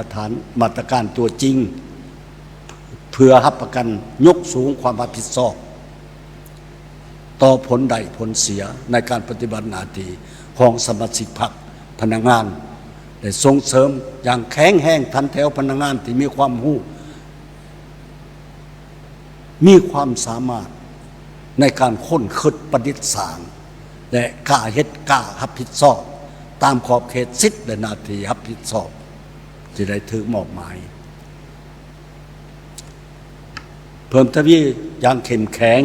รการตัวจริงเพื่อรับประกันยกสูงความรับผิดชอบต่อผลใดผลเสียในการปฏิบัติหน้าที่ของสมาชิกพรรคพนักงานได้ส่งเสริมอย่างแข็งแรงทันแถวพนักงานที่มีความรู้มีความสามารถในการค้นคิดประดิษฐ์สร้างและกล้าเฮ็ดกล้ารับผิดชอบตามขอบเขตสิทธิและหน้าที่รับผิดชอบที่ได้ถือมอบหมายเพิ่มทวีอย่างเข้มแข็ง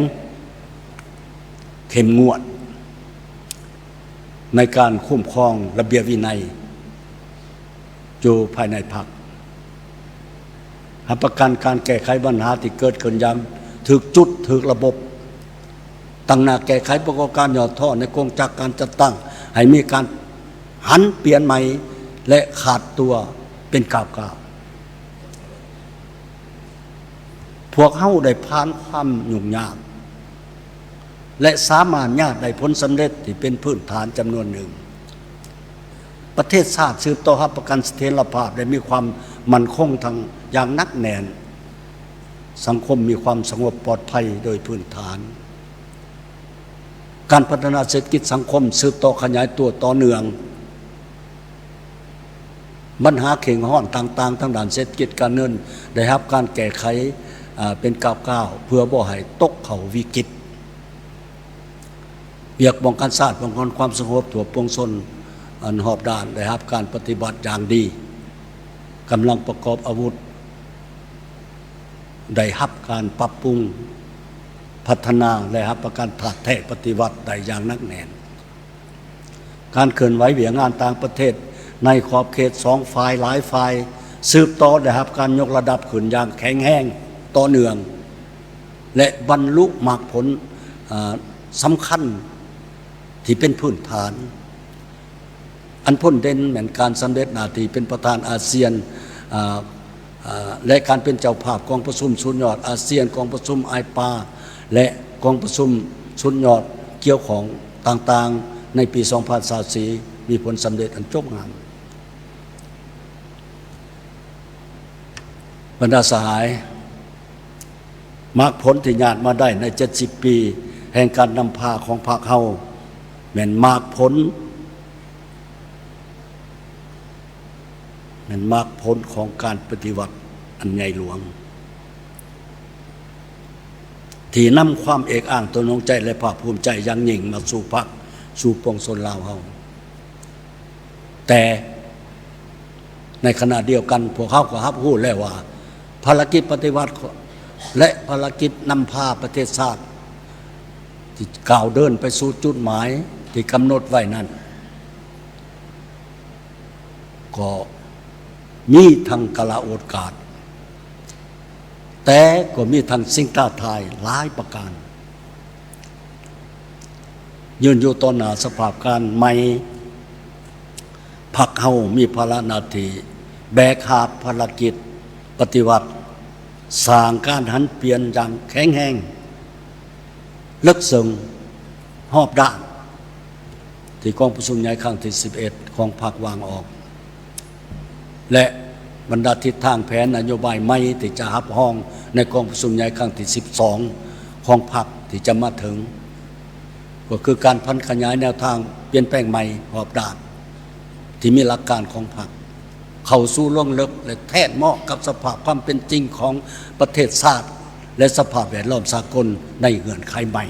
เข้มงวดในการคุ้มครองระเบียบวินัยอยู่ภายในพรรครับประกันการแก้ไขปัญหาที่เกิดขึ้นอย่างถึกจุดถึกระบบตั้งหน้าแก้ไขประกอบการย่อท่อในกองจักรการจัดตั้งให้มีการหันเปลี่ยนใหม่และขาดตัวเป็นก้าวพวกเฮาได้ผ่านความยุ่งยากและสามารถได้ผลสำเร็จที่เป็นพื้นฐานจำนวนหนึ่งประเทศชาติสืบต่อรับประกันเสถียรภาพและมีความมั่นคงทางอย่างนักแน่นสังคมมีความสงบปลอดภัยโดยพื้นฐานการพัฒนาเศรษฐกิจสังคมสืบต่อขยายตัวต่อเนื่องปัญหาเข่งห้อนต่างๆทั้งด้านเศรษฐกิจการเงินได้รับการแก้ไขเป็นก้าวๆเพื่อบ่ให้ตกเข้าวิกฤตเวียกป้องกันชาติป้องกันความสงบทั่วปวงชนอันหอบด้านได้รับการปฏิบัติอย่างดีกำลังประกอบอาวุธได้รับการปรับปรุงพัฒนาและรับประกันถาดแท้ปฏิวัติได้อย่างนักแน่นการเคลื่อนไหวเวียงานต่างประเทศในขอบเขต2 ฝ่ายหลายฝ่ายสืบต่อได้รับการยกระดับขึ้นอย่างแข็งแรงต่อเนื่องและบรรลุมรรคผลสำคัญที่เป็นพื้นฐานอันพ้นเด่นเหมือนการสำเร็จหน้าที่เป็นประธานอาเซียนและการเป็นเจ้าภาพกองประชุมสุดยอดอาเซียนกองประชุมไอปาและกองประชุมสุดยอดเกี่ยวของต่างๆในปี 2024 มีผลสำเร็จอันจบงามบรรดาสหายมรรคผลที่ญาติมาได้ใน70 ปีแห่งการนำพาของพรรคเฮาแม่นมรรคผลของการปฏิวัติอันใหญ่หลวงที่นำความเอกอ้างตนของใจและภาคภูมิใจอย่างยิ่งมาสู่พรรคสู่ปวงชนลาวเฮาแต่ในขณะเดียวกันพวกเขาก็รับรู้แล้วว่า ภารกิจปฏิวัติและภารกิจนำพาประเทศชาติที่ก้าวเดินไปสู่จุดหมายที่กำหนดไว้นั้นก็มีทั้งกลาโอดกาศแต่ก็มีทั้งสิ่งท้าทายหลายประการยืนอยู่ต่อหน้าสภาพการใหม่พรรคเฮามีภาระหน้าที่แบกหาบภารกิจปฏิวัติสร้างการหันเปลี่ยนอย่างแข็งแรงลึกซึ้งรอบด้านที่กองประชุมใหญ่ครั้งที่11ของพรรควางออกและบรรดาทิศทางแผนนโยบายใหม่ที่จะหับห้องในกองประชุมใหญ่ครั้งที่12ของพรรคที่จะมาถึงก็คือการพัฒนาขยายแนวทางเปลี่ยนแปลงใหม่รอบด้านที่มีหลักการของพรรคเข้าสู่ล่วงลึกและแท้เหมาะกับสภาพความเป็นจริงของประเทศชาติและสภาพแวดล้อมสากลในเงื่อนไขใหม่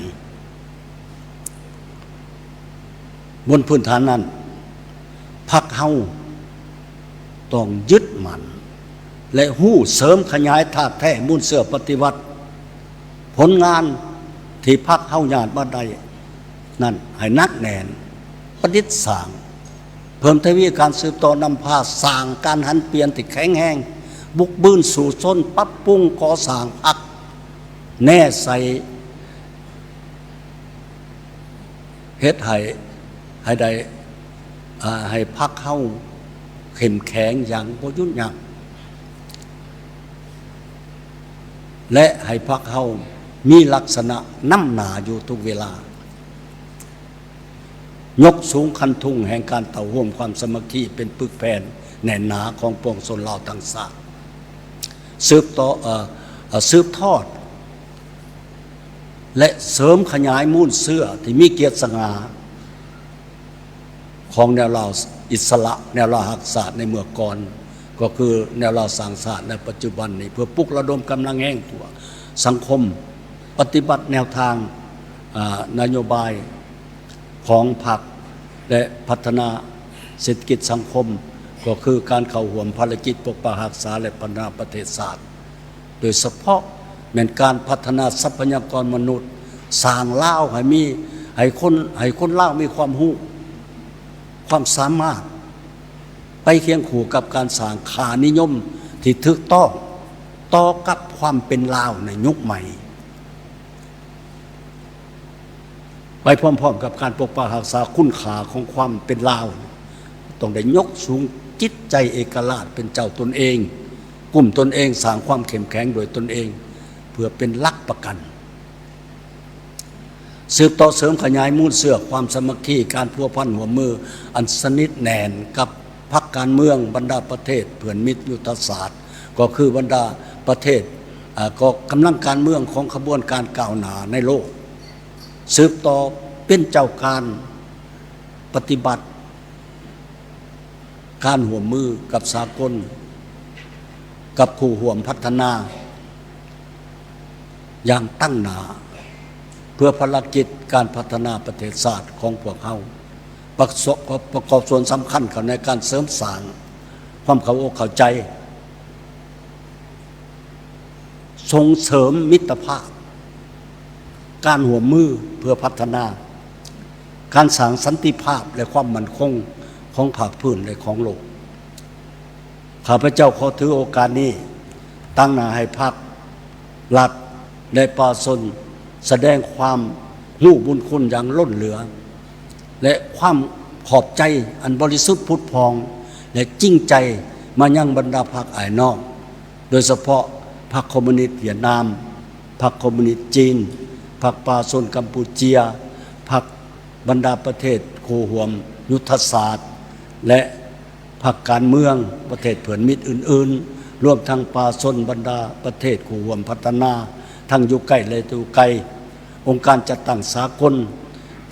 บนพื้นฐานนั้นพรรคเฮาต้องยึดมั่นและหู้เสริมขยายธาตุแท้มูลเสื่อปฏิวัติผลงานที่พรรคเฮาญาติมาได้นั่นให้นักแน่นประดิษฐ์สร้างเพิ่มทวีการสืบต่อนำพาสร้างการหันเปลี่ยนที่แข็งแรงบุกบืนสู่ชนปรับปรุงก่อสร้างพรรคแน่ใส่เฮ็ดให้ได้ให้พรรคเฮาเข้มแข็งอย่างบ่หยุดยั้งและให้พรรคเฮามีลักษณะนำหน้าอยู่ทุกเวลายกสูงคันทุ่งแห่งการเต่าร่วมความสามัคคีเป็นปึกแผ่นแน่นหนาของปวงชนเหล่าทั้งชาติสืบทอดและเสริมขยายมูลเสื้อที่มีเกียรติสง่าของแนวเราอิสระแนวเราหักศาสตร์ในเมื่อก่อนก็คือแนวเราสังศาสตร์ในปัจจุบันนี้เพื่อปลุกระดมกำลังแห่งตัวสังคมปฏิบัติแนวทางนโยบายของพรรคและพัฒนาเศรษฐกิจสังคมก็คือการเข้าร่วมภารกิจปกปักรักษาและพัฒนาประเทศชาติโดยเฉพาะแม่นการพัฒนาทรัพยากรมนุษย์สร้างลาวให้คนลาวมีความรู้ความสามารถไปเคียงคู่กับการสร้างค่านิยมที่ถูกต้องต่อกับความเป็นลาวในยุคใหม่ไปพร้อมๆกับการปกปักรักษาคุณค่าของความเป็นลาวต้องได้ยกสูงจิตใจเอกราชเป็นเจ้าตนเองกลุ่มตนเองสร้างความเข้มแข็งโดยตนเองเพื่อเป็นหลักประกันสืบต่อเสริมขยายมูลเสื่อความสามัคคีการพัวพันหัวมืออันสนิทแน่นกับพรรคการเมืองบรรดาประเทศเพื่อนมิตรยุทธศาสตร์ก็คือบรรดาประเทศก็กำลังการเมืองของขบวนการก้าวหน้าในโลกสืบต่อเป็นเจ้าการปฏิบัติการหัวมือกับสากลกับคู่ห่วมพัฒนาอย่างตั้งหน้าเพื่อภารกิจการพัฒนาประเทศชาติของพวกเขาประกอบส่วนสำคัญเขาในการเสริมสร้างความเข้าอกเข้าใจส่งเสริมมิตรภาพการร่วมมือเพื่อพัฒนาการสร้างสันติภาพและความมั่นคงของภาคพื้นและของโลกข้าพเจ้าขอถือโอกาสนี้ตั้งหน้าให้พรรครัฐและประชาชนแสดงความรู้บุญคุณอย่างล้นเหลือและความขอบใจอันบริสุทธิ์ผุดพองและจริงใจมายังบรรดาพรรคภายนอกโดยเฉพาะพรรคคอมมิวนิสต์เวียดนามพรรคคอมมิวนิสต์จีนพรรคประชาชนกัมพูชีพรรคบรรดาประเทศคู่ร่วมยุทธศาสตร์และพรรคการเมืองประเทศเพื่อนมิตรอื่นๆรวมทั้งประชาชนบรรดาประเทศคู่ร่วมพัฒนาทั้งอยู่ใกล้และอยู่ไกลองค์การจัดตั้งสากล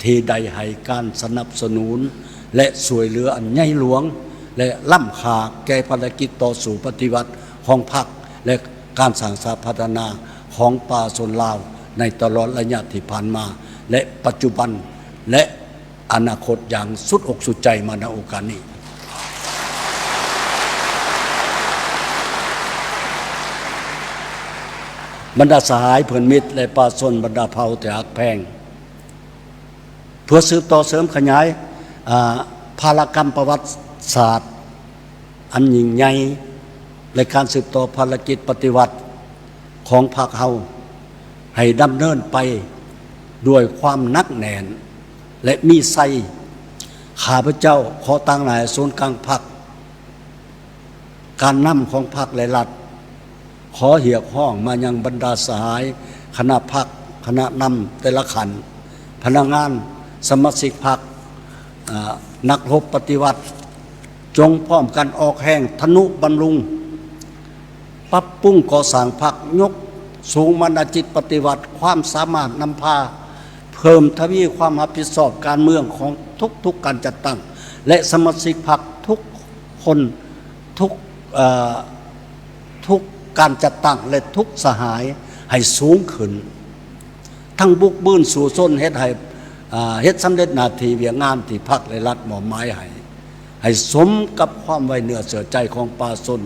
ที่ได้ให้การสนับสนุนและช่วยเหลืออันใหญ่หลวงและล้ำค่าแก่ภารกิจต่อสู่ปฏิวัติของพรรคและการสร้างสรรค์พัฒนาของประชาชนลาวในตลอดระยะที่ผ่านมาและปัจจุบันและอนาคตอย่างสุดอกสุดใจมาในโอกาสนี้ บรรดาสหายเพื่อนมิตรและประชาชนบรรดาเผ่าแต่อักแพงเพื่อสืบต่อเสริมขยายภารกรรมประวัติศาสตร์อันยิ่งใหญ่ในการสืบต่อภารกิจปฏิวัติของพรรคเฮาให้ดำเนินไปด้วยความนักแน่นและมีไซข้าพเจ้าขอตั้งนายศูนย์กลางพรรคการนำของพรรคและรัฐขอเหียกห้องมายังบรรดาสหายคณะพรรคคณะนำแต่ละขันพนักงานสมาชิกพรรคนักรบปฏิวัติจงพร้อมกันออกแห่งทนุบำรุงปรับปรุงก่อสร้างพรรคยกสูงมนจิตปฏิวัติความสามารถนำพาเพิ่มทวีความรับผิดชอบการเมืองของทุกการจัดตั้งและสมาชิกพรรคทุกคนทุกการจัดตั้งและทุกสหายให้สูงขึ้นทั้งบุกบื้นสู่ส้นเฮ็ดสำเร็จหน้าที่เวียงงานที่พรรคและรัฐมอบหมายให้สมกับความไว้เนื้อเชื่อใจของประชาชน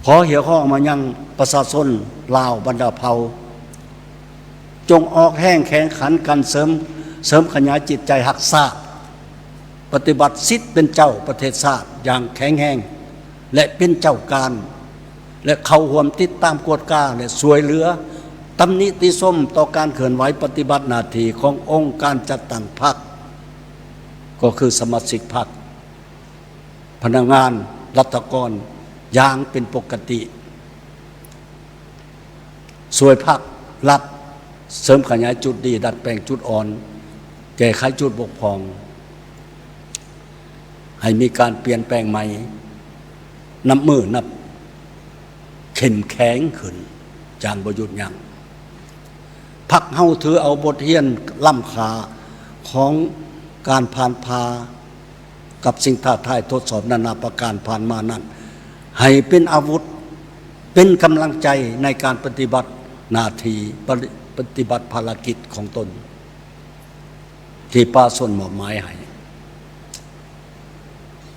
ขอเหี่ยวข้องมายังประชาชนลาวบรรดาเผ่าจงออกแห่งแข่งขันกันเสริมขยายจิตใจหักษาปฏิบัติสิทธิ์เป็นเจ้าประเทศชาติอย่างแข็งแรงและเป็นเจ้าการและเข้าร่วมติดตามกวดกาและสวยเหลือตำหนิติชมต่อการเคลื่อนไหวปฏิบัติหน้าที่ขององค์การจัดตั้งพรรคก็คือสมาชิกพรรคพนักงานรัฐกรอย่างเป็นปกติสวยพรรครัฐเสริมขยายจุดดีดัดแปลงจุดอ่อนแก้ไขจุดบกพร่องให้มีการเปลี่ยนแปลงใหม่นับมือนับเข้มแข็งขึ้นจางบ่หยุดยั้งพรรคเฮาถือเอาบทเรียนล้ำค่าของการผ่านพากับสิ่งท้าทายทดสอบนานาประการผ่านมานั้นให้เป็นอาวุธเป็นกำลังใจในการปฏิบัติหน้าที่ปฏิบัติภารกิจของตนที่ประชาชนมอบหมายให้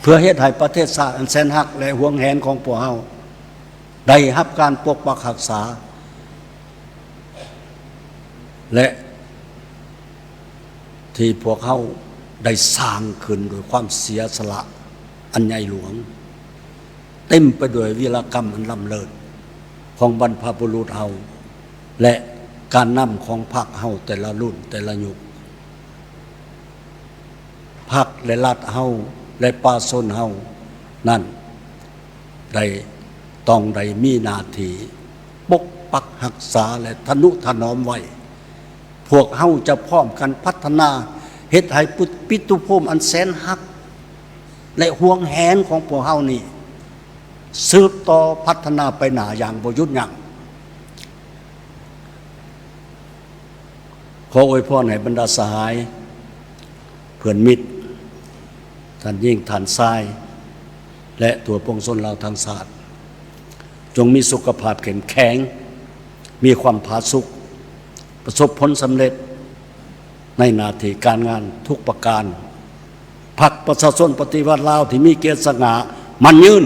เพื่อเฮ็ดให้ประเทศชาติอันแสนรักและห่วงแหนของพวกเฮาได้รับการปกปักรักษาและที่พวกเขาได้สร้างขึ้นโดยความเสียสละอันใหญ่หลวงเต็มไปด้วยวีรกรรมอันล้ำเลิศของบรรพบุรุษเฮาและการนำของพรรคเฮาแต่ละรุ่นแต่ละยุคพรรคและรัฐเฮาและประชาชนเฮานั่นได้มีหน้าที่ปกปักรักษาและทนุถนอมไว้พวกเฮาจะพร้อมกันพัฒนาเฮ็ดให้ปิตุภูมิอันแสนรักและห่วงแหนของพวกเฮานี่สืบต่อพัฒนาไปหน้าอย่างบ่หยุดยั้งขออวยพรให้บรรดาสหายเพื่อนมิตรท่านยิ่งท่านทรายและตัวปวงชนเราทางศาสตร์จงมีสุขภาพแข็งแรงมีความผาสุกประสบผลสำเร็จในหน้าที่การงานทุกประการพรรคประชาชนปฏิวัติลาวที่มีเกียรติสง่ามั่นยืน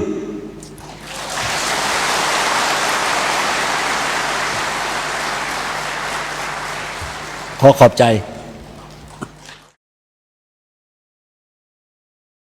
ขอขอบใจ